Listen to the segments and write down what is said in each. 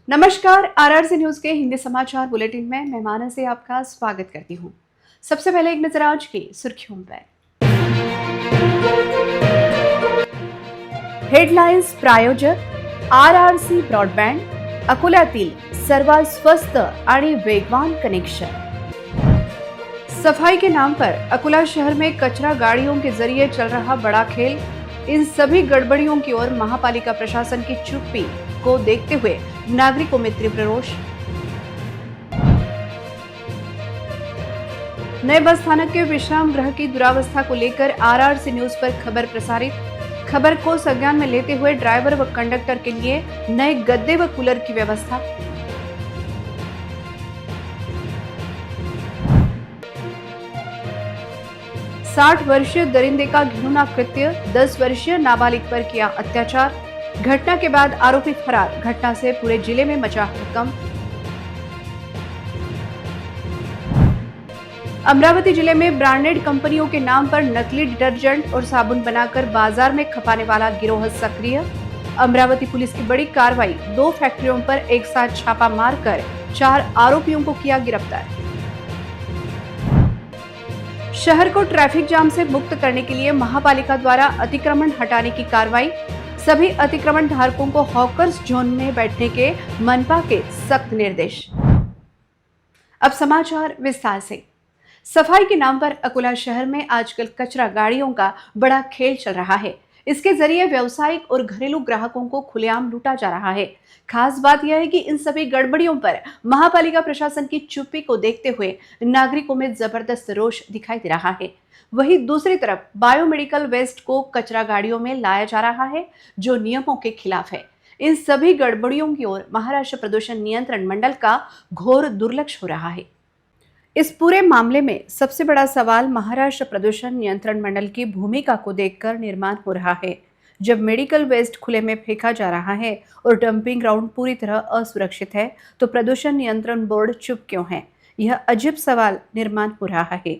नमस्कार, RRC news के हिंदी समाचार बुलेटिन में मेहमानों से आपका स्वागत करती हूं। सबसे पहले एक नजर आज की सुर्खियों पर। हेडलाइन्स प्रायोजक आरआरसी ब्रॉडबँड, अकोल्यातील सर्वात स्वस्त आणि वेगवान कनेक्शन। सफाई के नाम पर अकोला शहर में कचरा गाड़ियों के जरिए चल रहा बड़ा खेल। इन सभी गड़बड़ियों की ओर महापालिका प्रशासन की चुप्पी को देखते हुए नागरिकों में तीव्र रोष। नए बस स्थानक के विश्राम गृह की दुरावस्था को लेकर आरआरसी न्यूज पर खबर प्रसारित। खबर को संज्ञान में लेते हुए ड्राइवर व कंडक्टर के लिए नए गद्दे व कूलर की व्यवस्था। साठ वर्षीय दरिंदे का घिनौना कृत्य, 10 वर्षीय नाबालिग पर किया अत्याचार। घटना के बाद आरोपी फरार। घटना से पूरे जिले में मचा हड़कंप। अमरावती जिले में ब्रांडेड कंपनियों के नाम पर नकली डिटर्जेंट और साबुन बनाकर बाजार में खपाने वाला गिरोह सक्रिय। अमरावती पुलिस की बड़ी कार्रवाई, 2 फैक्ट्रियों पर एक साथ छापा मारकर 4 आरोपियों को किया गिरफ्तार। शहर को ट्रैफिक जाम से मुक्त करने के लिए महापालिका द्वारा अतिक्रमण हटाने की कार्रवाई। सभी अतिक्रमण धारकों को हॉकर्स जोन में बैठने के मनपा के सख्त निर्देश। अब समाचार विस्तार से। सफाई के नाम पर अकोला शहर में आजकल कचरा गाड़ियों का बड़ा खेल चल रहा है। इसके जरिए व्यावसायिक और घरेलू ग्राहकों को खुलेआम लूटा जा रहा है। खास बात यह है कि इन सभी गड़बड़ियों पर महापालिका प्रशासन की चुप्पी को देखते हुए नागरिकों में जबरदस्त रोष दिखाई दे रहा है। वहीं दूसरी तरफ बायोमेडिकल वेस्ट को कचरा गाड़ियों में लाया जा रहा है, जो नियमों के खिलाफ है। इन सभी गड़बड़ियों की ओर महाराष्ट्र प्रदूषण नियंत्रण मंडल का घोर दुर्लक्ष्य हो रहा है। इस पूरे मामले में सबसे बड़ा सवाल महाराष्ट्र प्रदूषण नियंत्रण मंडल की भूमिका को देखकर निर्माण हो रहा है। जब मेडिकल वेस्ट खुले में फेंका जा रहा है और डंपिंग ग्राउंड पूरी तरह असुरक्षित है, तो प्रदूषण नियंत्रण बोर्ड चुप क्यों है? यह अजीब सवाल निर्माण हो रहा है।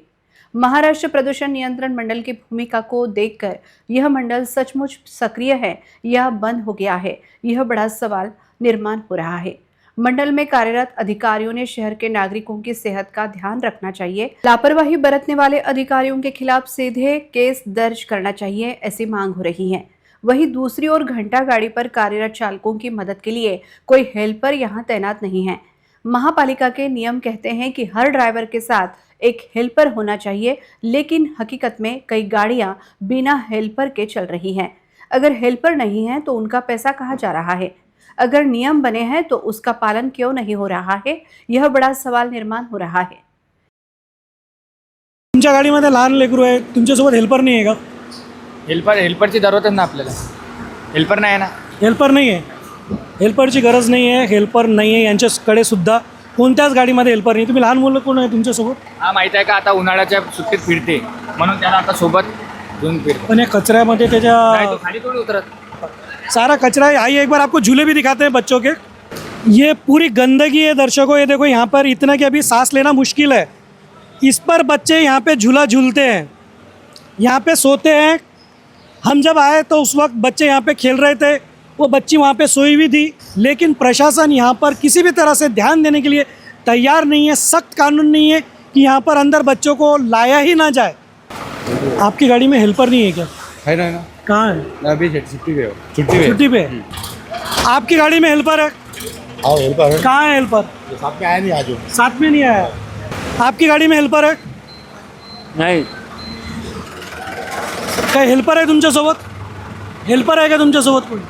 महाराष्ट्र प्रदूषण नियंत्रण मंडल की भूमिका को देखकर यह मंडल सचमुच सक्रिय है या बंद हो गया है, यह बड़ा सवाल निर्माण हो रहा है। मंडल में कार्यरत अधिकारियों ने शहर के नागरिकों की सेहत का ध्यान रखना चाहिए। लापरवाही बरतने वाले अधिकारियों के खिलाफ सीधे केस दर्ज करना चाहिए, ऐसी मांग हो रही है। वहीं दूसरी ओर घंटा गाड़ी पर कार्यरत चालकों की मदद के लिए कोई हेल्पर यहां तैनात नहीं है। महापालिका के नियम कहते हैं कि हर ड्राइवर के साथ एक हेल्पर होना चाहिए, लेकिन हकीकत में कई गाड़ियां बिना हेल्पर के चल रही हैं। अगर हेल्पर नहीं है तो उनका पैसा कहाँ जा रहा है? अगर नियम बने हैं तो उसका पालन क्यों नहीं हो रहा है? यह बड़ा सवाल निर्माण हो रहा है। तुमच्या गाडीमध्ये लहान लेकरू आहे, तुमच्यासोबत हेल्पर नाही आहे का? हेल्परची जरूरत ना आपल्याला. हेल्पर नाही आहे ना. हेल्पर नाही आहे, हेल्परची गरज नाही आहे, हेल्पर नाही आहे यांच्याकडे सुद्धा. कोणत्याच गाडीमध्ये हेल्पर नाही. तुम्ही लहान मुलं कोण आहे तुमच्यासोबत? हा माहिती आहे का, आता उन्हाळ्याच्या सुट्टीत फिरते म्हणून त्याला आता सोबत घेऊन फिरतो. पण या कचऱ्यामध्ये नाही त्याच्या तो खाली थोडी उतरत. सारा कचरा है। आइए एक बार आपको झूले भी दिखाते हैं बच्चों के। ये पूरी गंदगी है दर्शकों, ये देखो यहाँ पर इतना कि अभी सांस लेना मुश्किल है। इस पर बच्चे यहाँ पे झूला झूलते हैं, यहाँ पे सोते हैं। हम जब आए तो उस वक्त बच्चे यहाँ पे खेल रहे थे, वो बच्ची वहाँ पे सोई हुई थी, लेकिन प्रशासन यहाँ पर किसी भी तरह से ध्यान देने के लिए तैयार नहीं है। सख्त कानून नहीं है कि यहाँ पर अंदर बच्चों को लाया ही ना जाए। आपकी गाड़ी में हेल्पर नहीं है क्या? है ना. कहाँ है? अभी छुट्टी पे हो. छुट्टी पे। आपकी गाड़ी में हेल्पर है? हाँ हेल्पर है. कहाँ है हेल्पर? साथ में आया नहीं आज. साथ में नहीं आया। आपकी गाड़ी में हेल्पर है? नाही. काय हेल्पर है तुमच्यासोबत? हेल्पर है क्या तुमच्यासोबत कोई?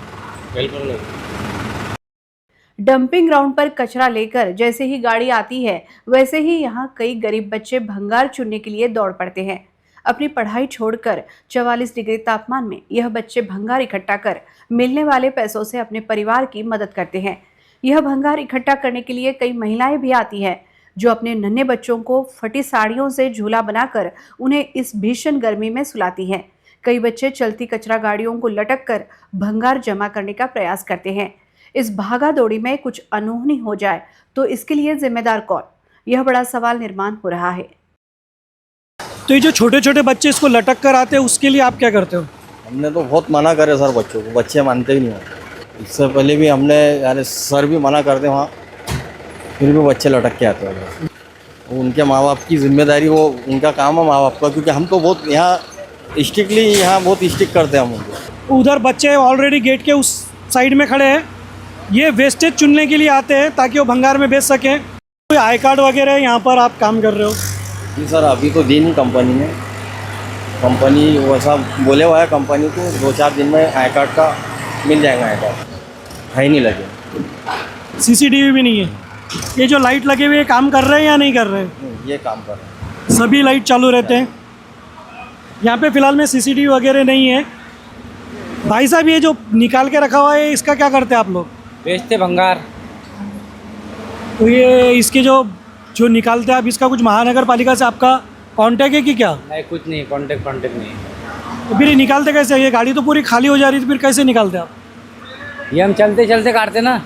हेल्पर नहीं. डंपिंग ग्राउंड पर कचरा लेकर जैसे ही गाड़ी आती है, वैसे ही यहाँ कई गरीब बच्चे भंगार चुनने के लिए दौड़ पड़ते हैं। अपनी पढ़ाई छोड़कर 44 डिग्री तापमान में यह बच्चे भंगार इकट्ठा कर मिलने वाले पैसों से अपने परिवार की मदद करते हैं। यह भंगार इकट्ठा करने के लिए कई महिलाएं भी आती हैं, जो अपने नन्हे बच्चों को फटी साड़ियों से झूला बनाकर उन्हें इस भीषण गर्मी में सुलाती हैं। कई बच्चे चलती कचरा गाड़ियों को लटक कर भंगार जमा करने का प्रयास करते हैं। इस भागा दौड़ी में कुछ अनहोनी हो जाए तो इसके लिए जिम्मेदार कौन? यह बड़ा सवाल निर्माण हो रहा है। तो ये जो छोटे छोटे बच्चे इसको लटक कर आते हैं, उसके लिए आप क्या करते हो? हमने तो बहुत मना करे सर बच्चों को, बच्चे मानते ही नहीं हो. इससे पहले भी हमने यार सर भी मना करते वहाँ, फिर भी बच्चे लटक के आते हैं। उनके माँ बाप की जिम्मेदारी, वो उनका काम है माँ बाप का, क्योंकि हम तो बहुत यहाँ स्ट्रिक्टली यहाँ बहुत स्ट्रिक्ट करते हैं हम उनको। उधर बच्चे ऑलरेडी गेट के उस साइड में खड़े हैं, ये वेस्टेज चुनने के लिए आते हैं ताकि वो भंगार में बेच सकें। कोई आई कार्ड वगैरह यहाँ पर आप काम कर रहे हो? जी सर, अभी तो दी नहीं कंपनी ने, कंपनी वैसा बोले हुआ है कंपनी को 2-4 दिन में आई कार्ड का मिल जाएगा। आई कार्ड है ही नहीं लगे, सीसीटीवी भी नहीं है। ये जो लाइट लगे हुए काम कर रहे हैं या नहीं कर रहे हैं? ये काम कर रहे हैं। सभी लाइट चालू रहते हैं। यहाँ पे फ़िलहाल में सीसीटीवी वगैरह नहीं है। भाई साहब, ये जो निकाल के रखा हुआ है इसका क्या करते हैं आप लोग? बेचते भंगार। तो ये इसके जो निकालते हैं आप, इसका कुछ महानगर पालिका से आपका कांटेक्ट है कि क्या? नहीं, कुछ नहीं, कांटेक्ट नहीं। तो फिर ये निकालते कैसे? ये गाड़ी तो पूरी खाली हो जा रही थी, फिर कैसे निकालते आप? ये हम चलते चलते काटते ना।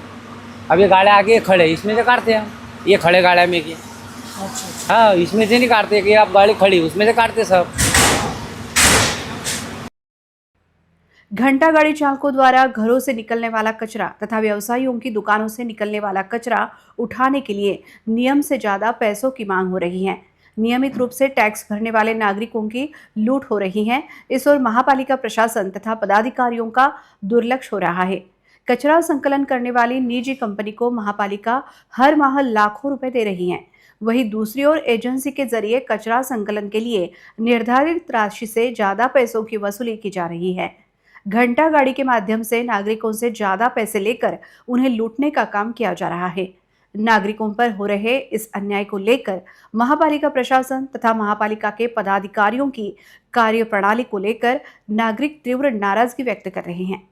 अब ये गाड़ियाँ आगे खड़े, इसमें से काटते हैं हम। ये खड़े गाड़ियाँ में की, हाँ, इसमें से नहीं काटते कि आप गाड़ी खड़ी उसमें से काटते सब। घंटा गाड़ी चालकों द्वारा घरों से निकलने वाला कचरा तथा व्यवसायियों की दुकानों से निकलने वाला कचरा उठाने के लिए नियम से ज्यादा पैसों की मांग हो रही है। नियमित रूप से टैक्स भरने वाले नागरिकों की लूट हो रही है। इस ओर महापालिका प्रशासन तथा पदाधिकारियों का दुर्लक्ष्य हो रहा है। कचरा संकलन करने वाली निजी कंपनी को महापालिका हर माह लाखों रुपए दे रही है। वहीं दूसरी ओर एजेंसी के जरिए कचरा संकलन के लिए निर्धारित राशि से ज्यादा पैसों की वसूली की जा रही है। घंटा गाड़ी के माध्यम से नागरिकों से ज्यादा पैसे लेकर उन्हें लूटने का काम किया जा रहा है। नागरिकों पर हो रहे इस अन्याय को लेकर महापालिका प्रशासन तथा महापालिका के पदाधिकारियों की कार्यप्रणाली को लेकर नागरिक तीव्र नाराजगी व्यक्त कर रहे हैं।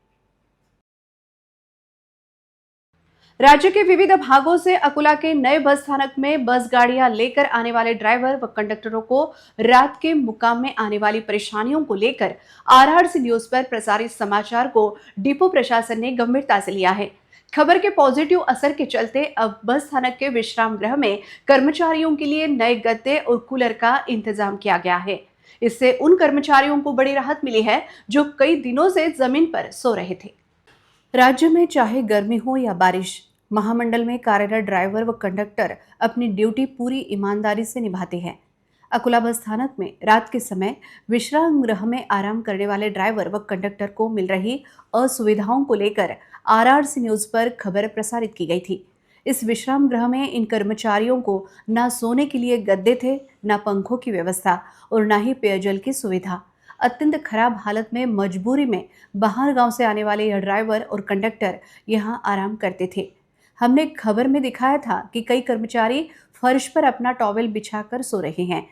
राज्य के विविध भागों से अकुला के नए बस स्थानक में बस गाड़ियां लेकर आने वाले ड्राइवर व कंडक्टरों को रात के मुकाम में आने वाली परेशानियों को लेकर आरआरसी न्यूज पर प्रसारित समाचार को डिपो प्रशासन ने गंभीरता से लिया है। खबर के पॉजिटिव असर के चलते अब बस स्थानक के विश्राम गृह में कर्मचारियों के लिए नए गद्दे और कूलर का इंतजाम किया गया है। इससे उन कर्मचारियों को बड़ी राहत मिली है जो कई दिनों से जमीन पर सो रहे थे। राज्य में चाहे गर्मी हो या बारिश, महामंडल में कार्यरत ड्राइवर व कंडक्टर अपनी ड्यूटी पूरी ईमानदारी से निभाते हैं। अकुला बस स्थानक में रात के समय विश्राम गृह में आराम करने वाले ड्राइवर व कंडक्टर को मिल रही असुविधाओं को लेकर आरआरसी न्यूज पर खबर प्रसारित की गई थी। इस विश्राम गृह में इन कर्मचारियों को ना सोने के लिए गद्दे थे, ना पंखों की व्यवस्था और ना ही पेयजल की सुविधा। अत्यंत खराब हालत में मजबूरी में बाहर गांव से आने वाले यह ड्राइवर और कंडक्टर यहां आराम करते थे। हमने खबर में दिखाया था कि कई कर्मचारी फर्श पर अपना टॉवेल बिछाकर सो रहे हैं।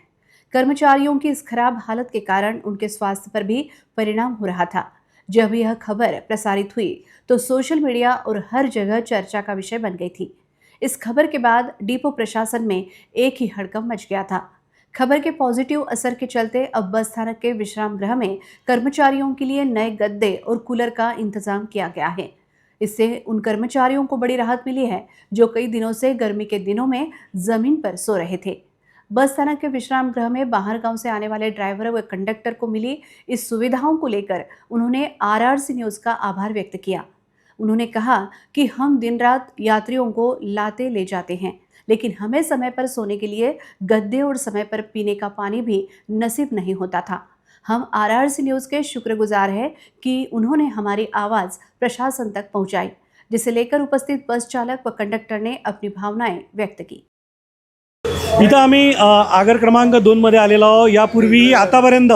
कर्मचारियों की इस खराब हालत के कारण उनके स्वास्थ्य पर भी परिणाम हो रहा था। जब यह खबर प्रसारित हुई तो सोशल मीडिया और हर जगह चर्चा का विषय बन गई थी। इस खबर के बाद डिपो प्रशासन में एक ही हड़कंप मच गया था। खबर के पॉजिटिव असर के चलते अब बस स्थानक के विश्राम गृह में कर्मचारियों के लिए नए गद्दे और कूलर का इंतजाम किया गया है। इससे उन कर्मचारियों को बड़ी राहत मिली है जो कई दिनों से गर्मी के दिनों में जमीन पर सो रहे थे। बस स्थानक के विश्राम गृह में बाहर गांव से आने वाले ड्राइवर व कंडक्टर को मिली इस सुविधाओं को लेकर उन्होंने आरआरसी न्यूज का आभार व्यक्त किया। उन्होंने कहा कि हम दिन रात यात्रियों को लाते ले जाते हैं, लेकिन हमें समय पर सोने के लिए गद्दे और समय पर पीने का पानी भी नसीब नहीं होता था। हम आरआरसी न्यूज़ के शुक्रगुजार हैं कि उन्होंने हमारी आवाज़ प्रशासन तक पहुंचाई, जिसे लेकर उपस्थित बस चालक व कंडक्टर ने अपनी भावनाएं व्यक्त की। इथं आम्ही आगर क्रमांक 2 मध्ये आलेलो आहोत। यापूर्वी आतापर्यंत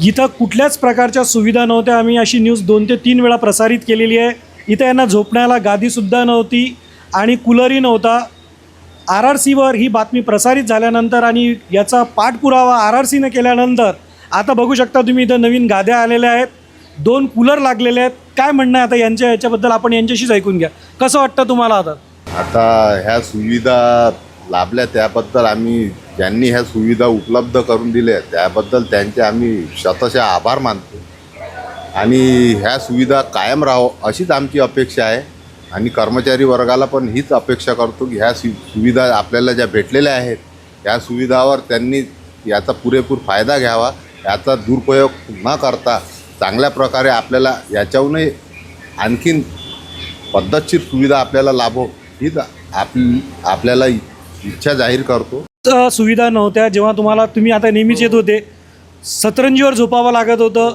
इथं कुठल्याच प्रकारच्या सुविधा नव्हत्या। आम्ही अशी न्यूज 2 ते 3 वेळा प्रसारित केलेली आहे। इथं यांना झोपण्याला गादीसुद्धा नव्हती आणि कूलरही नव्हता। आरआरसीवर ही बातमी प्रसारित झाल्यानंतर आणि याचा पाठपुरावा आरआरसीने केल्यानंतर आता बघू शकता तुम्ही इथं नवीन गाद्या आलेल्या आहेत, 2 कूलर लागलेले आहेत। काय म्हणणं आहे आता याच्याबद्दल? आपण यांच्याशीच ऐकून घ्या। कसं वाटतं तुम्हाला आता ह्या सुविधा लाभल्या त्याबद्दल आम्ही ज्यांनी ह्या सुविधा उपलब्ध करून दिल्या त्याबद्दल त्यांचे आम्ही शतशः आभार मानतो आणि ह्या सुविधा कायम राहो अशीच आमची अपेक्षा आहे आणि कर्मचारी वर्गाला पण हीच अपेक्षा करतो की ह्या सुविधा आपल्याला ज्या भेटलेल्या आहेत ह्या सुविधावर त्यांनी याचा पुरेपूर फायदा घ्यावा, याचा दुरुपयोग न करता चांगल्या प्रकारे आपल्याला याच्याहूनही आणखीन पद्धतशीर सुविधा आपल्याला लाभो हीच आपल्याला इच्छा जाहीर करतो. सुविधा नव्हत्या जेव्हा तुम्ही आता नेहमीच येत होते, सतरंजीवर झोपावं लागत होतं,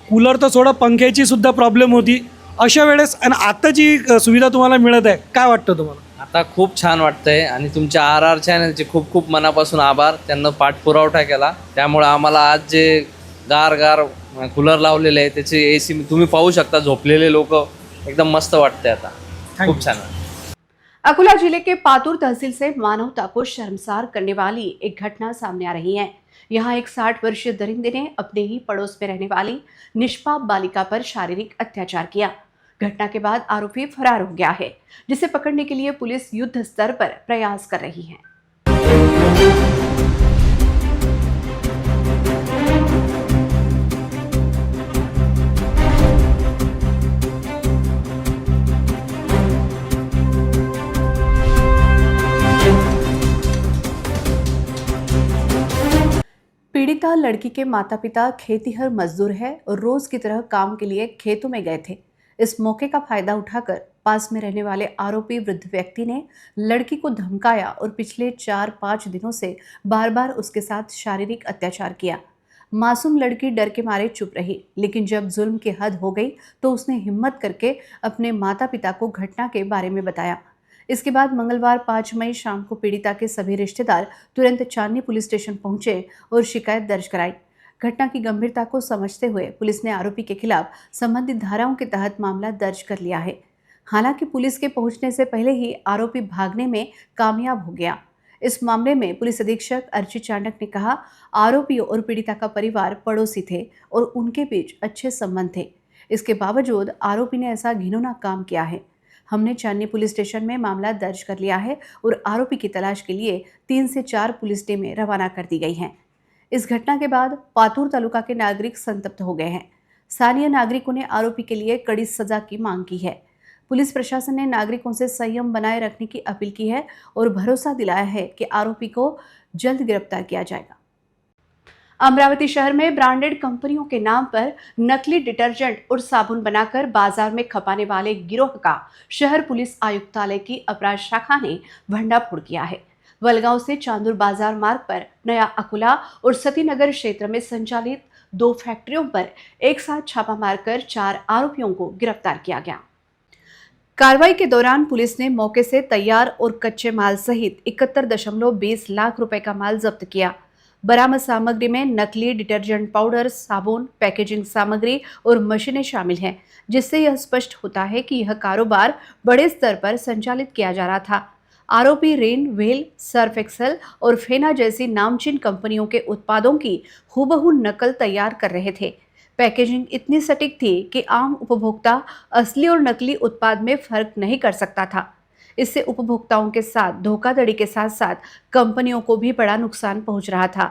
कूलर तर सोडा पंख्याची सुद्धा प्रॉब्लेम होती. अशा वेळेस आणि आता जी सुविधा तुम्हाला मिळत आहे, काय वाटतं तुम्हाला? आता खूप छान वाटतंय आणि तुमच्या RR चॅनलचे खूप खूप मनापासून आभार. त्यांना पाठपुरावठा केला, त्यामुळे आम्हाला आज जे गार कूलर लावलेले आहे त्याचे AC तुम्ही पाहू शकता, झोपलेले लोक एकदम मस्त वाटतंय आता, खूप छान. अकोला जिले के पातुर तहसील से मानवता को शर्मसार करने वाली एक घटना सामने आ रही है. यहाँ एक 60 वर्षीय दरिंदे ने अपने ही पड़ोस में रहने वाली निष्पाप बालिका पर शारीरिक अत्याचार किया. घटना के बाद आरोपी फरार हो गया है, जिसे पकड़ने के लिए पुलिस युद्ध स्तर पर प्रयास कर रही है. पीड़िता लड़की के माता पिता खेतीहर मजदूर है और रोज की तरह काम के लिए खेतों में गए थे. इस मौके का फायदा उठाकर पास में रहने वाले आरोपी वृद्ध व्यक्ति ने लड़की को धमकाया और पिछले 4-5 दिनों से बार बार उसके साथ शारीरिक अत्याचार किया. मासूम लड़की डर के मारे चुप रही, लेकिन जब जुल्म की हद हो गई तो उसने हिम्मत करके अपने माता पिता को घटना के बारे में बताया. इसके बाद मंगलवार 5 मई शाम को पीड़िता के सभी रिश्तेदार तुरंत चांदनी पुलिस स्टेशन पहुंचे और शिकायत दर्ज कराई. घटना की गंभीरता को समझते हुए पुलिस ने आरोपी के खिलाफ संबंधित धाराओं के तहत मामला दर्ज कर लिया है. हालांकि पुलिस के पहुंचने से पहले ही आरोपी भागने में कामयाब हो गया. इस मामले में पुलिस अधीक्षक अर्चित चांडक ने कहा, आरोपियों और पीड़िता का परिवार पड़ोसी थे और उनके बीच अच्छे संबंध थे. इसके बावजूद आरोपी ने ऐसा घिनौना काम किया है. हमने चांदनी पुलिस स्टेशन में मामला दर्ज कर लिया है और आरोपी की तलाश के लिए 3 से 4 पुलिस टीमें रवाना कर दी गई हैं. इस घटना के बाद पातुर तालुका के नागरिक संतप्त हो गए हैं. स्थानीय नागरिकों ने आरोपी के लिए कड़ी सजा की मांग की है. पुलिस प्रशासन ने नागरिकों से संयम बनाए रखने की अपील की है और भरोसा दिलाया है कि आरोपी को जल्द गिरफ्तार किया जाएगा. अमरावती शहर में ब्रांडेड कंपनियों के नाम पर नकली डिटर्जेंट और साबुन बनाकर बाजार में खपाने वाले गिरोह का शहर पुलिस आयुक्तालय की अपराध शाखा ने भंडाफोड़ किया है. वलगांव से चांदूर बाजार मार्ग पर नया अकोला और सतीनगर क्षेत्र में संचालित 2 फैक्ट्रियों पर एक साथ छापा मारकर 4 आरोपियों को गिरफ्तार किया गया. कार्रवाई के दौरान पुलिस ने मौके से तैयार और कच्चे माल सहित 71.20 लाख रुपए का माल जब्त किया. बरामद सामग्री में नकली डिटर्जेंट पाउडर, साबुन, पैकेजिंग सामग्री और मशीनें शामिल हैं, जिससे यह स्पष्ट होता है कि यह कारोबार बड़े स्तर पर संचालित किया जा रहा था. आरोपी रेन, व्हेल, सर्फ एक्सेल और फेना जैसी नामचीन कंपनियों के उत्पादों की हूबहू नकल तैयार कर रहे थे. पैकेजिंग इतनी सटीक थी कि आम उपभोक्ता असली और नकली उत्पाद में फर्क नहीं कर सकता था. इससे उपभोक्ताओं के साथ धोखाधड़ी के साथ साथ कंपनियों को भी बड़ा नुकसान पहुंच रहा था.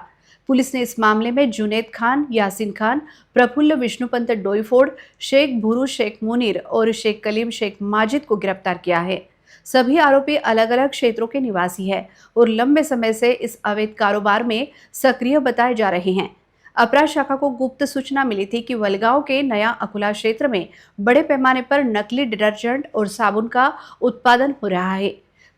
पुलिस ने इस मामले में जुनेद खान, यासीन खान, प्रफुल्ल विष्णुपंत डोईफोड़, शेख भुरू शेख मुनीर और शेख कलीम शेख माजिद को गिरफ्तार किया है. सभी आरोपी अलग अलग क्षेत्रों के निवासी हैं और लंबे समय से इस अवैध कारोबार में सक्रिय बताए जा रहे हैं. अपराध शाखा को गुप्त सूचना मिली थी कि वलगांव के नया अकोला क्षेत्र में बड़े पैमाने पर नकली डिटर्जेंट और साबुन का उत्पादन हो रहा है.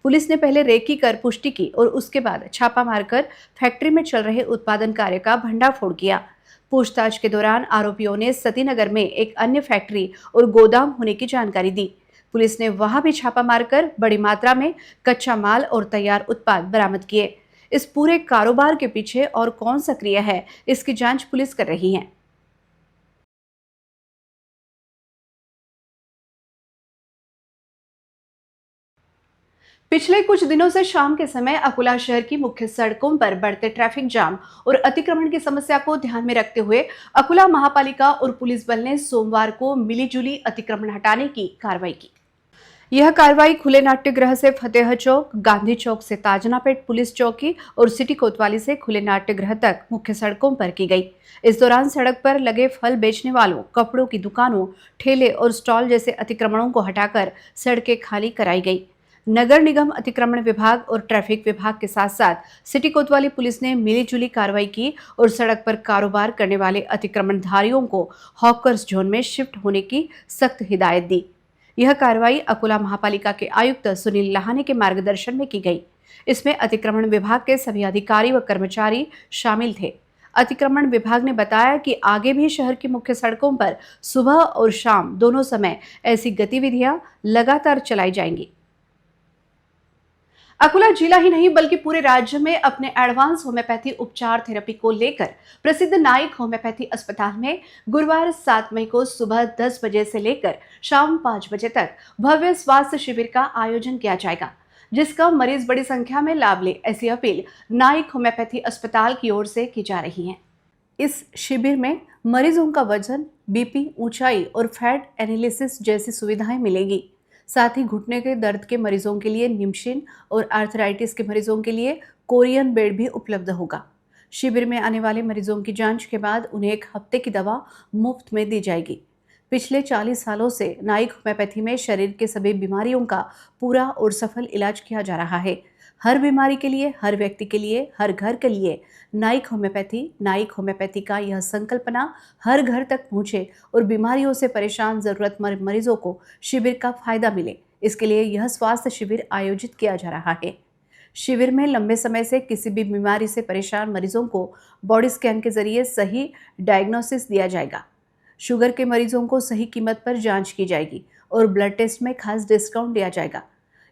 पुलिस ने पहले रेकी कर पुष्टि की और उसके बाद छापा मारकर फैक्ट्री में चल रहे उत्पादन कार्य का भंडाफोड़ किया. पूछताछ के दौरान आरोपियों ने सतीनगर में एक अन्य फैक्ट्री और गोदाम होने की जानकारी दी. पुलिस ने वहां भी छापा मारकर बड़ी मात्रा में कच्चा माल और तैयार उत्पाद बरामद किए. इस पूरे कारोबार के पीछे और कौन सक्रिय है, इसकी जांच पुलिस कर रही है. पिछले कुछ दिनों से शाम के समय अकोला शहर की मुख्य सड़कों पर बढ़ते ट्रैफिक जाम और अतिक्रमण की समस्या को ध्यान में रखते हुए अकोला महापालिका और पुलिस बल ने सोमवार को मिलीजुली अतिक्रमण हटाने की कार्रवाई की. यह कार्रवाई खुले नाट्यगृह से फतेह चौक, गांधी चौक से ताजनापेट पुलिस चौकी और सिटी कोतवाली से खुले नाट्यगृह तक मुख्य सड़कों पर की गई. इस दौरान सड़क पर लगे फल बेचने वालों, कपड़ों की दुकानों, ठेले और स्टॉल जैसे अतिक्रमणों को हटाकर सड़कें खाली कराई गई. नगर निगम अतिक्रमण विभाग और ट्रैफिक विभाग के साथ साथ सिटी कोतवाली पुलिस ने मिलीजुली कार्रवाई की और सड़क पर कारोबार करने वाले अतिक्रमणधारियों को हॉकर्स जोन में शिफ्ट होने की सख्त हिदायत दी. यह कार्रवाई अकोला महापालिका के आयुक्त सुनील लाहाने के मार्गदर्शन में की गई। इसमें अतिक्रमण विभाग के सभी अधिकारी व कर्मचारी शामिल थे। अतिक्रमण विभाग ने बताया कि आगे भी शहर की मुख्य सड़कों पर सुबह और शाम दोनों समय ऐसी गतिविधियां लगातार चलाई जाएंगी। अकोला जिला ही नहीं बल्कि पूरे राज्य में अपने एडवांस होम्योपैथी उपचार थेरेपी को लेकर प्रसिद्ध नाइक होम्योपैथी अस्पताल में गुरुवार 7 मई को सुबह 10 बजे से लेकर शाम 5 बजे तक भव्य स्वास्थ्य शिविर का आयोजन किया जाएगा, जिसका मरीज बड़ी संख्या में लाभ ले, ऐसी अपील नाइक होम्योपैथी अस्पताल की ओर से की जा रही है। इस शिविर में मरीजों का वजन, बीपी, ऊंचाई और फैट एनालिसिस जैसी सुविधाएं मिलेगी। साथ ही घुटने के दर्द के मरीजों के लिए निमशिन और आर्थराइटिस के मरीजों के लिए कोरियन बेड भी उपलब्ध होगा। शिविर में आने वाले मरीजों की जांच के बाद उन्हें 1 हफ्ते की दवा मुफ्त में दी जाएगी। पिछले 40 सालों से नाइक होम्योपैथी में शरीर के सभी बीमारियों का पूरा और सफल इलाज किया जा रहा है। हर बीमारी के लिए, हर व्यक्ति के लिए, हर घर के लिए नाइक होम्योपैथी का यह संकल्पना हर घर तक पहुंचे और बीमारियों से परेशान जरूरतमंद मरीजों को शिविर का फायदा मिले। इसके लिए यह स्वास्थ्य शिविर आयोजित किया जा रहा है। शिविर में लंबे समय से किसी भी बीमारी से परेशान मरीजों को बॉडी स्कैन के जरिए सही डायग्नोसिस दिया जाएगा। शुगर के मरीजों को सही कीमत पर जांच की जाएगी और ब्लड टेस्ट में खास डिस्काउंट दिया जाएगा।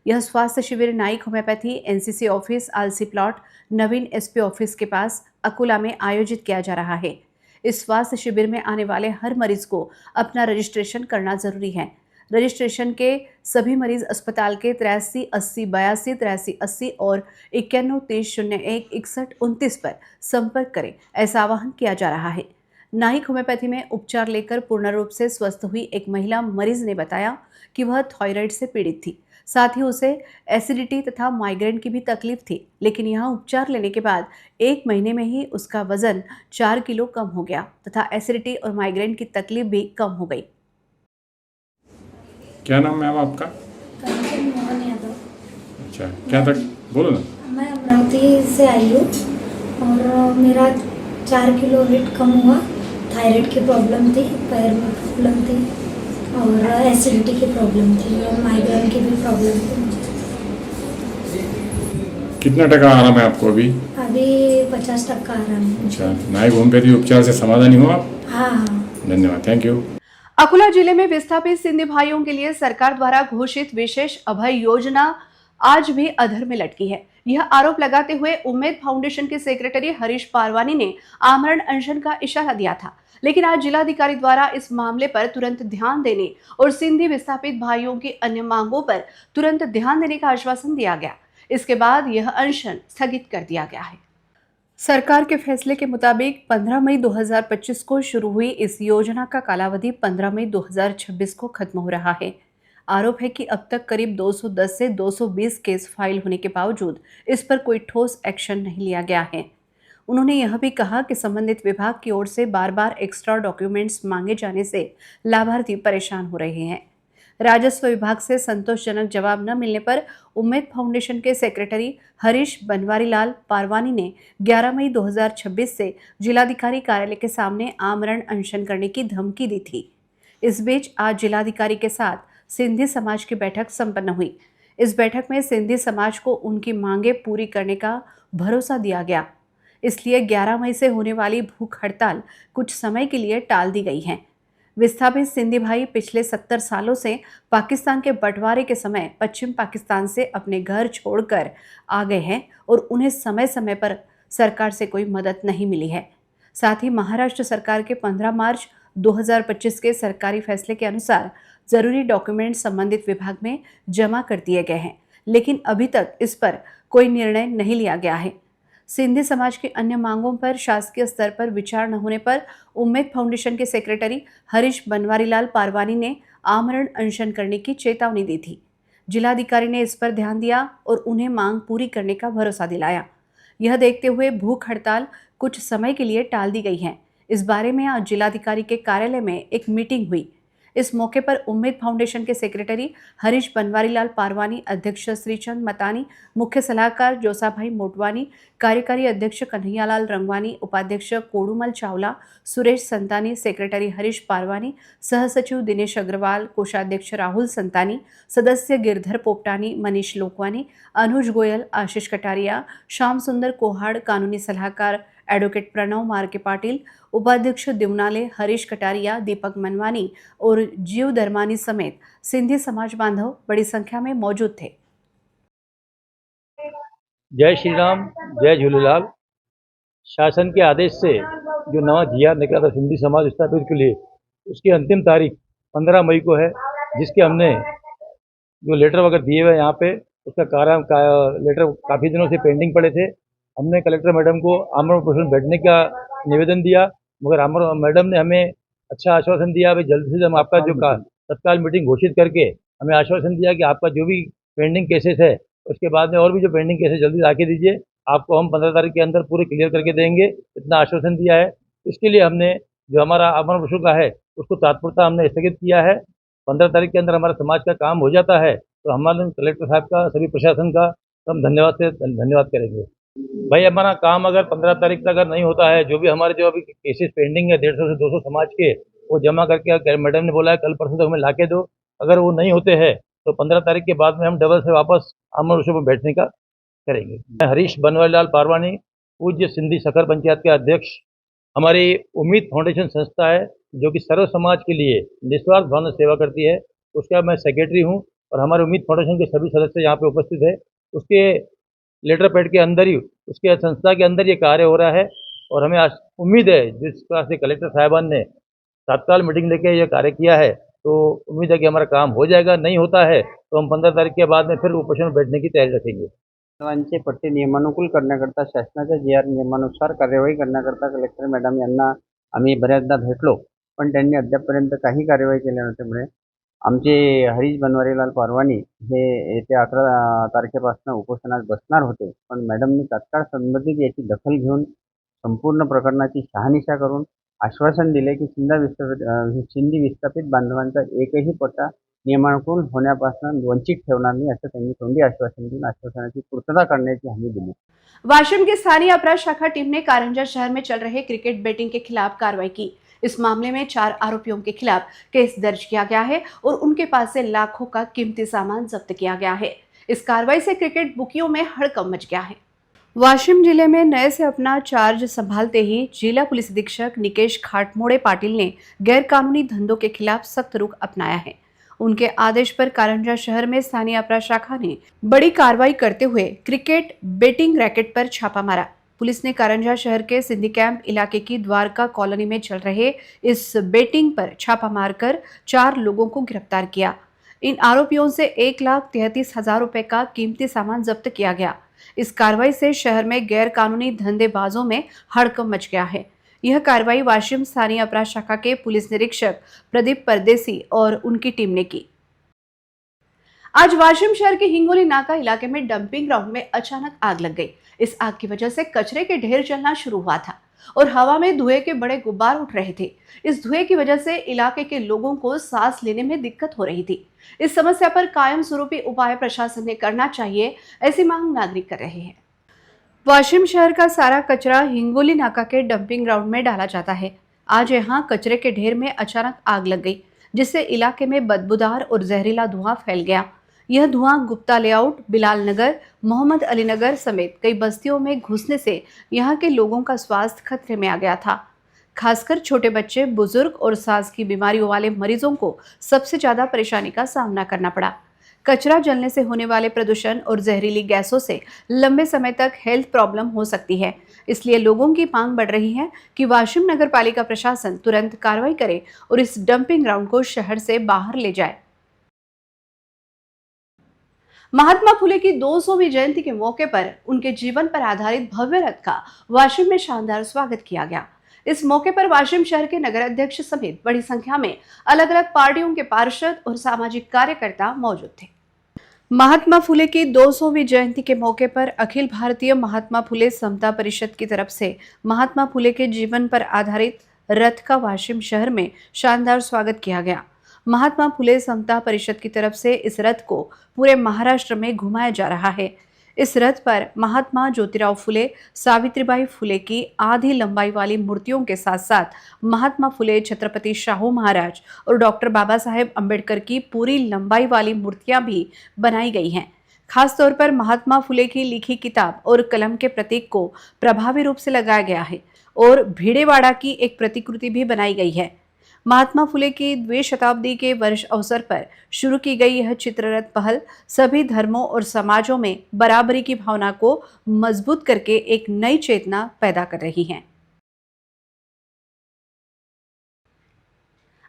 यह स्वास्थ्य शिविर नाइक होम्योपैथी एनसीसी ऑफिस, आलसी प्लॉट, नवीन एसपी ऑफिस के पास अकोला में आयोजित किया जा रहा है। इस स्वास्थ्य शिविर में आने वाले हर मरीज को अपना रजिस्ट्रेशन करना जरूरी है। रजिस्ट्रेशन के सभी मरीज अस्पताल के 83 80 82 83 80 और 91 30 01 61 29 पर संपर्क करें, ऐसा आह्वान किया जा रहा है। नाइक होम्योपैथी में उपचार लेकर पूर्ण रूप से स्वस्थ हुई एक महिला मरीज ने बताया कि वह थायराइड से पीड़ित थी। साथ ही उसे एसिडिटी तथा माइग्रेन की भी तकलीफ थी, लेकिन यहाँ उपचार लेने के बाद 1 महीने में ही उसका वजन 4 किलो कम हो गया तथा एसिडिटी और माइग्रेन की तकलीफ भी कम हो गई। क्या नाम है मैम आपका? कंचन मोहन यादव। अच्छा, क्या तक बोलो ना। मैं अमरावती से आई हूँ और मेरा 4 किलो वेट कम हुआ। थायराइड की प्रॉब्लम थी, पैर में प्रॉब्लम थी और एसिडिटी की प्रॉब्लम थी और माइग्रेन की भी प्रॉब्लम थी मुझे। कितना टका आराम है आपको अभी? अभी 50% आराम है। अच्छा, नाइक होम्योपैथी उपचार से समाधानी हो आप? हाँ। धन्यवाद, थैंक यू। अकोला जिले में विस्थापित सिंधी भाइयों के लिए सरकार द्वारा घोषित विशेष अभय योजना आज भी अधर में लटकी है। यह आरोप लगाते हुए उम्मीद फाउंडेशन के सेक्रेटरी हरीश पारवानी ने आमरण अनशन का इशारा दिया था, लेकिन आज जिलाधिकारी द्वारा इस मामले पर तुरंत ध्यान देने और सिंधी विस्थापित भाइयों की अन्य मांगों पर तुरंत ध्यान देने का आश्वासन दिया गया। इसके बाद यह अनशन स्थगित कर दिया गया है। सरकार के फैसले के मुताबिक 15 मई 2025 को शुरू हुई इस योजना का कालावधि 15 मई 2026 को खत्म हो रहा है। आरोप है कि अब तक करीब 210 से 220 केस फाइल होने के बावजूद इस पर कोई ठोस एक्शन नहीं लिया गया है। उन्होंने यह भी कहा कि संबंधित विभाग की ओर से बार बार एक्स्ट्रा डॉक्यूमेंट्स मांगे जाने से लाभार्थी परेशान हो रहे हैं। राजस्व विभाग से संतोषजनक जवाब न मिलने पर उम्मीद फाउंडेशन के सेक्रेटरी हरीश बनवारीलाल पारवानी ने 11 मई 2026 से जिलाधिकारी कार्यालय के सामने आमरण अनशन करने की धमकी दी थी। इस बीच आज जिलाधिकारी के साथ सिंधी समाज की बैठक संपन्न हुई। इस बैठक में सिंधी समाज को उनकी मांगे पूरी करने का भरोसा दिया गया। इसलिए 11 मई से होने वाली भूख हड़ताल कुछ समय के लिए टाल दी गई है। विस्थापित सिंधी भाई पिछले 70 सालों से पाकिस्तान के बंटवारे के समय पश्चिम पाकिस्तान से अपने घर छोड़कर आ गए हैं और उन्हें समय समय पर सरकार से कोई मदद नहीं मिली है। साथ ही महाराष्ट्र सरकार के 15 मार्च 2025 के सरकारी फैसले के अनुसार जरूरी डॉक्यूमेंट संबंधित विभाग में जमा कर दिए गए हैं, लेकिन अभी तक इस पर कोई निर्णय नहीं लिया गया है। सिंधी समाज की अन्य मांगों पर शासकीय स्तर पर विचार न होने पर उम्मीद फाउंडेशन के सेक्रेटरी हरीश बनवारीलाल पारवानी ने आमरण अनशन करने की चेतावनी दी थी। जिलाधिकारी ने इस पर ध्यान दिया और उन्हें मांग पूरी करने का भरोसा दिलाया। यह देखते हुए भूख हड़ताल कुछ समय के लिए टाल दी गई है। इस बारे में आज जिलाधिकारी के कार्यालय में एक मीटिंग हुई। इस मौके पर उम्मीद फाउंडेशन के सेक्रेटरी हरीश बनवारीलाल पारवानी, अध्यक्ष श्रीचंद मतानी, मुख्य सलाहकार जोसाभाई मोटवानी, कार्यकारी अध्यक्ष कन्हैयालाल रंगवानी, उपाध्यक्ष कोडूमल चावला, सुरेश संतानी, सेक्रेटरी हरीश पारवानी, सहसचिव दिनेश अग्रवाल, कोषाध्यक्ष राहुल संतानी, सदस्य गिरधर पोपटानी, मनीष लोकवानी, अनुज गोयल, आशीष कटारिया, श्याम सुंदर कोहाड़, कानूनी सलाहकार एडवोकेट प्रणव मार्के पाटिल, उपाध्यक्ष दिवनाले, हरीश कटारिया, दीपक मनवानी और जीव धर्मानी समेत सिंधी समाज बांधव बड़ी संख्या में मौजूद थे। जय श्री राम, जय झूलेलाल। शासन के आदेश से जो नवा जीआर निकला था सिंधी समाज स्थापित के लिए, उसकी अंतिम तारीख 15 मई को है, जिसके हमने जो लेटर वगैरह दिए हुए यहाँ पे, उसका लेटर काफ़ी दिनों से पेंडिंग पड़े थे। हमने कलेक्टर मैडम को आमरण उपोषण बैठने का निवेदन दिया, मगर आमरण मैडम ने हमें अच्छा आश्वासन दिया, भाई जल्द से जल्द हम आपका जो तत्काल मीटिंग घोषित करके हमें आश्वासन दिया कि आपका जो भी पेंडिंग केसेस है, उसके बाद में और भी जो पेंडिंग केसेस जल्दी ला के दीजिए, आपको हम 15 तारीख के अंदर पूरे क्लियर करके देंगे, इतना आश्वासन दिया है। इसके लिए हमने जो हमारा आमरण उपोषण का है उसको तत्परता हमने स्थगित किया है। 15 तारीख के अंदर हमारा समाज का काम हो जाता है तो हमारे कलेक्टर साहब का, सभी प्रशासन का हम धन्यवाद करेंगे। भाई हमारा काम अगर 15 तारीख तक अगर नहीं होता है, जो भी हमारे जो अभी केसेस पेंडिंग है 150 से 200 समाज के, वो जमा करके मैडम ने बोला है कल परसों तक हमें ला के दो। अगर वो नहीं होते हैं तो 15 तारीख के बाद में हम डबल से वापस आमरण उपोषण पर बैठने का करेंगे। मैं हरीश बनवारीलाल पारवानी, पूज्य सिंधी सखर पंचायत के अध्यक्ष। हमारी उम्मीद फाउंडेशन संस्था है जो कि सर्व समाज के लिए निस्वार्थ भावना सेवा करती है, उसका मैं सेक्रेटरी हूँ और हमारे उम्मीद फाउंडेशन के सभी सदस्य यहाँ पे उपस्थित है। उसके लेटर पैड के अंदर ही, उसके संस्था के अंदर ये कार्य हो रहा है और हमें उम्मीद है जिस तरह से कलेक्टर साहिबान ने तत्काल मीटिंग लेके ये कार्य किया है, तो उम्मीद है कि हमारा काम हो जाएगा। नहीं होता है तो हम 15 तारीख के बाद में फिर उपोषण बैठने की तैयारी रखेंगे। सर्वांचे पट्टे नियमानुकूल करण्याकरता शासनाच्या GR नियमानुसार कार्यवाही करण्याकरता कलेक्टर मॅडम यांना आम्ही बऱ्याचदा भेटलो, पण त्यांनी अद्यापपर्यंत काही कार्यवाही केल्या नसल्यामुळे आमचे हरीश बनवारीलाल पारवानी हे येत्या 11 तारखेपासून उपोषणात बसणार होते, पण मॅडमनी तात्काळ संबंधित याची दखल घेऊन संपूर्ण प्रकरणाची शहानिशा करून आश्वासन दिले की सिंधी विस्थापित बांधवांचा एकही पट्टा नियमानुकूल होण्यापासून वंचित ठेवणार नाही, असं त्यांनी तोंडी आश्वासन देऊन आश्वासनाची पूर्तता करण्याची हमी दिली। वाशिम की स्थानीय अपराध शाखा टीम ने कारंजा शहर में चल रहे क्रिकेट बेटिंग के खिलाफ कार्रवाई की। इस मामले में 4 आरोपियों के खिलाफ केस दर्ज किया गया है और उनके पास से लाखों का कीमती सामान जब्त किया गया है। इस कार्रवाई से क्रिकेट बुकियों में हड़कंप मच गया है। वाशिम जिले में नए से अपना चार्ज संभालते ही जिला पुलिस अधीक्षक निकेश खाटमोड़े पाटिल ने गैरकानूनी धंधों के खिलाफ सख्त रुख अपनाया है। उनके आदेश पर कारंजा शहर में स्थानीय अपराध शाखा ने बड़ी कार्रवाई करते हुए क्रिकेट बेटिंग रैकेट पर छापा मारा। पुलिस ने कारंजा शहर के सिंधी कैंप इलाके की द्वारका कॉलोनी में चल रहे इस बेटिंग पर छापा मारकर 4 लोगों को गिरफ्तार किया। इन आरोपियों से 1,33,000 रुपए का कीमती सामान जब्त किया गया। इस कार्रवाई से शहर में गैर कानूनी धंधेबाजों में हड़कंप मच गया है। यह कार्रवाई वाशिम स्थानीय अपराध शाखा के पुलिस निरीक्षक प्रदीप परदेसी और उनकी टीम ने की। आज वाशिम शहर के हिंगोली नाका इलाके में डंपिंग ग्राउंड में अचानक आग लग गई। इस आग की वजह से कचरे के ढेर जलना शुरू हुआ था और हवा में धुएं के बड़े गुब्बार उठ रहे थे। इस धुएं की वजह से इलाके के लोगों को सांस लेने में दिक्कत हो रही थी। इस समस्या पर कायम स्वरूपी उपाय प्रशासन ने करना चाहिए, ऐसी मांग नागरिक कर रहे हैं। वाशिम शहर का सारा कचरा हिंगोली नाका के डंपिंग ग्राउंड में डाला जाता है। आज यहाँ कचरे के ढेर में अचानक आग लग गई, जिससे इलाके में बदबूदार और जहरीला धुआं फैल गया। यह धुआं गुप्ता लेआउट, बिलाल नगर, मोहम्मद अली नगर समेत कई बस्तियों में घुसने से यहाँ के लोगों का स्वास्थ्य खतरे में आ गया था। खासकर छोटे बच्चे, बुजुर्ग और सांस की बीमारियों वाले मरीजों को सबसे ज्यादा परेशानी का सामना करना पड़ा। कचरा जलने से होने वाले प्रदूषण और जहरीली गैसों से लंबे समय तक हेल्थ प्रॉब्लम हो सकती है। इसलिए लोगों की मांग बढ़ रही है कि वाशिम नगर पालिका प्रशासन तुरंत कार्रवाई करे और इस डंपिंग ग्राउंड को शहर से बाहर ले जाए। महात्मा फुले की 200वीं जयंती के मौके पर उनके जीवन पर आधारित भव्य रथ का वाशिम में शानदार स्वागत किया गया। इस मौके पर वाशिम शहर के नगर अध्यक्ष समेत बड़ी संख्या में अलग अलग पार्टियों के पार्षद और सामाजिक कार्यकर्ता मौजूद थे। महात्मा फुले की 200वीं जयंती के मौके पर अखिल भारतीय महात्मा फुले समता परिषद की तरफ से महात्मा फुले के जीवन पर आधारित रथ का वाशिम शहर में शानदार स्वागत किया गया। महात्मा फुले समता परिषद की तरफ से इस रथ को पूरे महाराष्ट्र में घुमाया जा रहा है। इस रथ पर महात्मा ज्योतिराव फुले, सावित्रीबाई फुले की आधी लंबाई वाली मूर्तियों के साथ साथ महात्मा फुले, छत्रपति शाहू महाराज और डॉक्टर बाबा साहेब अम्बेडकर की पूरी लंबाई वाली मूर्तियां भी बनाई गई हैं। खास तौर पर महात्मा फुले की लिखी किताब और कलम के प्रतीक को प्रभावी रूप से लगाया गया है और भिड़ेवाड़ा की एक प्रतिकृति भी बनाई गई है। महात्मा फुले की 2वीं शताब्दी के वर्ष अवसर पर शुरू की गई यह चित्ररथ पहल सभी धर्मों और समाजों में बराबरी की भावना को मजबूत करके एक नई चेतना पैदा कर रही है।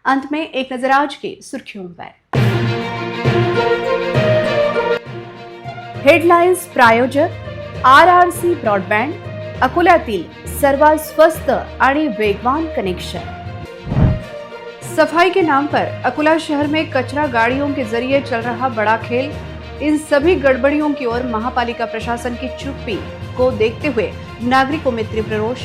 अंत में एक नजर आज की सुर्खियों पर। हेडलाइन्स प्रायोजक RRC ब्रॉडबँड, अकोल्यातील सर्वात स्वस्त आणि वेगवान कनेक्शन। सफाई के नाम पर अकोला शहर में कचरा गाड़ियों के जरिए चल रहा बड़ा खेल, इन सभी गड़बड़ियों की ओर महापालिका प्रशासन की चुप्पी को देखते हुए नागरिकों में तीव्र रोष।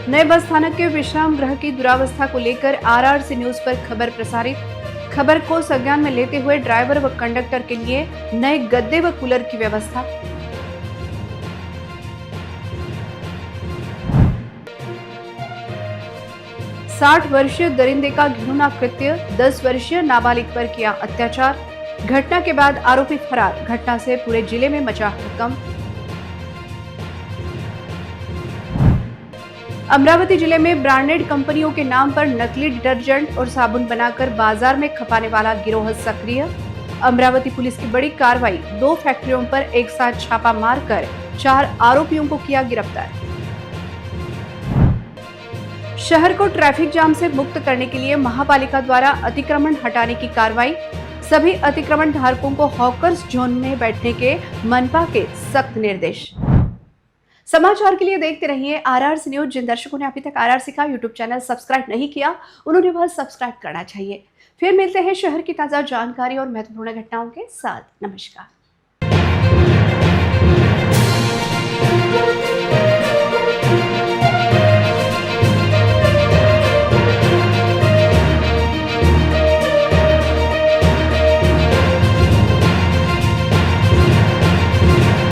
नए बस स्थानक के विश्राम गृह की दुरावस्था को लेकर RRC न्यूज पर खबर प्रसारित। खबर को संज्ञान में लेते हुए ड्राइवर व कंडक्टर के लिए नए गद्दे व कूलर की व्यवस्था। 60 वर्षीय दरिंदे का घिनौना कृत्य, 10 वर्षीय नाबालिग पर किया अत्याचार। घटना के बाद आरोपी फरार। घटना से पूरे जिले में मचा हड़कंप। अमरावती जिले में ब्रांडेड कंपनियों के नाम पर नकली डिटर्जेंट और साबुन बनाकर बाजार में खपाने वाला गिरोह सक्रिय। अमरावती पुलिस की बड़ी कार्रवाई, 2 फैक्ट्रियों पर एक साथ छापा मारकर 4 आरोपियों को किया गिरफ्तार। शहर को ट्रैफिक जाम से मुक्त करने के लिए महापालिका द्वारा अतिक्रमण हटाने की कार्रवाई। सभी अतिक्रमण धारकों को हॉकर्स जोन में बैठने के मनपा के सख्त निर्देश। समाचार के लिए देखते रहिए RRC न्यूज। जिन दर्शकों ने अभी तक RRC का यूट्यूब चैनल सब्सक्राइब नहीं किया, उन्होंने वह सब्सक्राइब करना चाहिए। फिर मिलते हैं शहर की ताजा जानकारी और महत्वपूर्ण घटनाओं के साथ। नमस्कार।